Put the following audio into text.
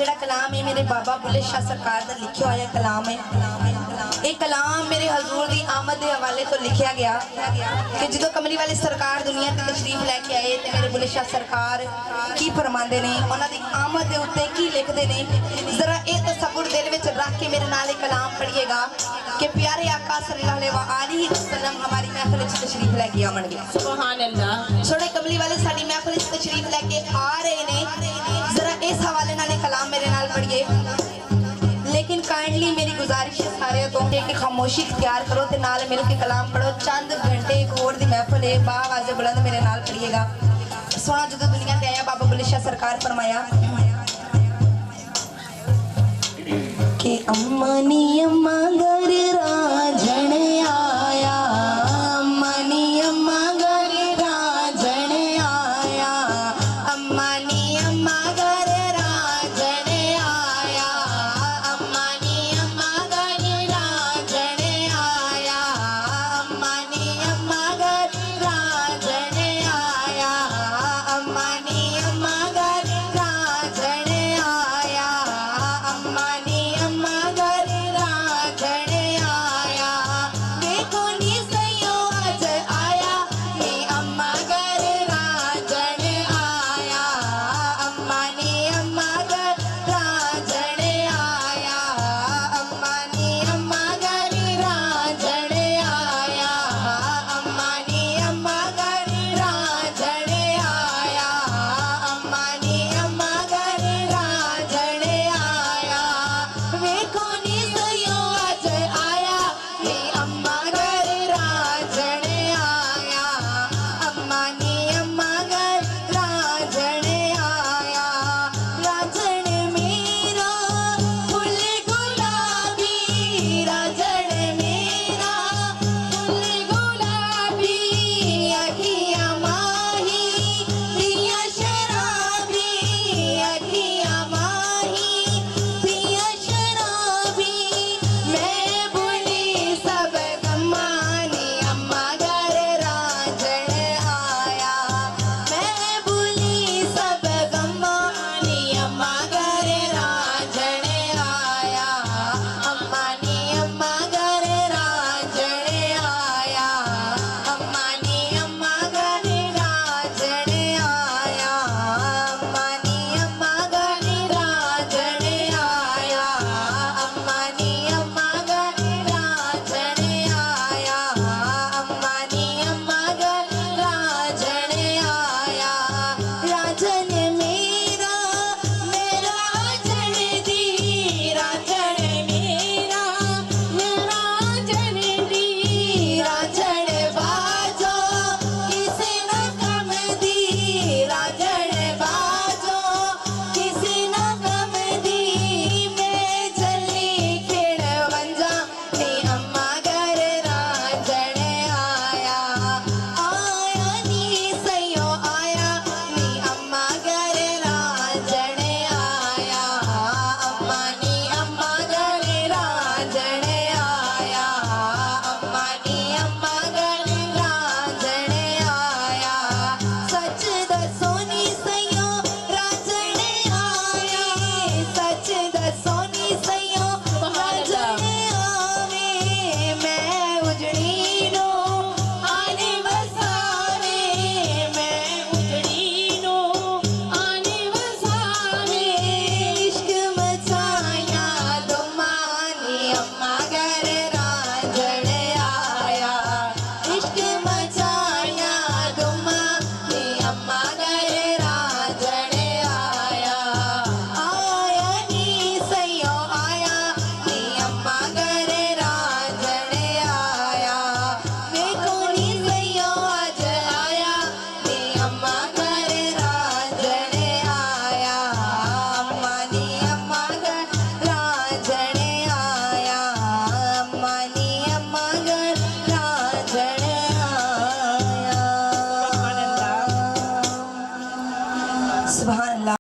जेड़ा कलाम है मेरे बाबा बुल्ले शाह सरकार का लिखा हुआ कलाम है। ये कलाम मेरे हजूर की आमद के हवाले तो लिखा गया कि जो कमली वाली सरकार दुनिया की तशरीफ लैके आए तो मेरे बुल्ले शाह सरकार की फरमाते ने, उन्होंने आमद के उत्ते की लिखते ने। जरा ये तसव्वुर दिल में रख के मेरे नाल कलाम पढ़िएगा कि प्यारे आका सल्लल्लाहु अलैहि वसल्लम हमारी महफिल में तशरीफ लैके आवेंगे। सुभान अल्लाह। सोने कमली वाले साडी महफिल में तशरीफ लैके आ रहे ने। जरा इस हवाले नाल कलाम मेरे नाल पढ़िए। लेकिन काइंडली मेरी गुजारिश है सारे तो कि खामोशी इख्तियार करो ते नाल मिल के कलाम पढ़ो। चंद घंटे एक होर दी महफिल है, बावाज़े बुलंद मेरे नाल पढ़िएगा। सोना जो दुनिया ते आया बाबा बुल्ले शाह सरकार फरमाया कि अम्मा नी अम्मा घर राजण आया,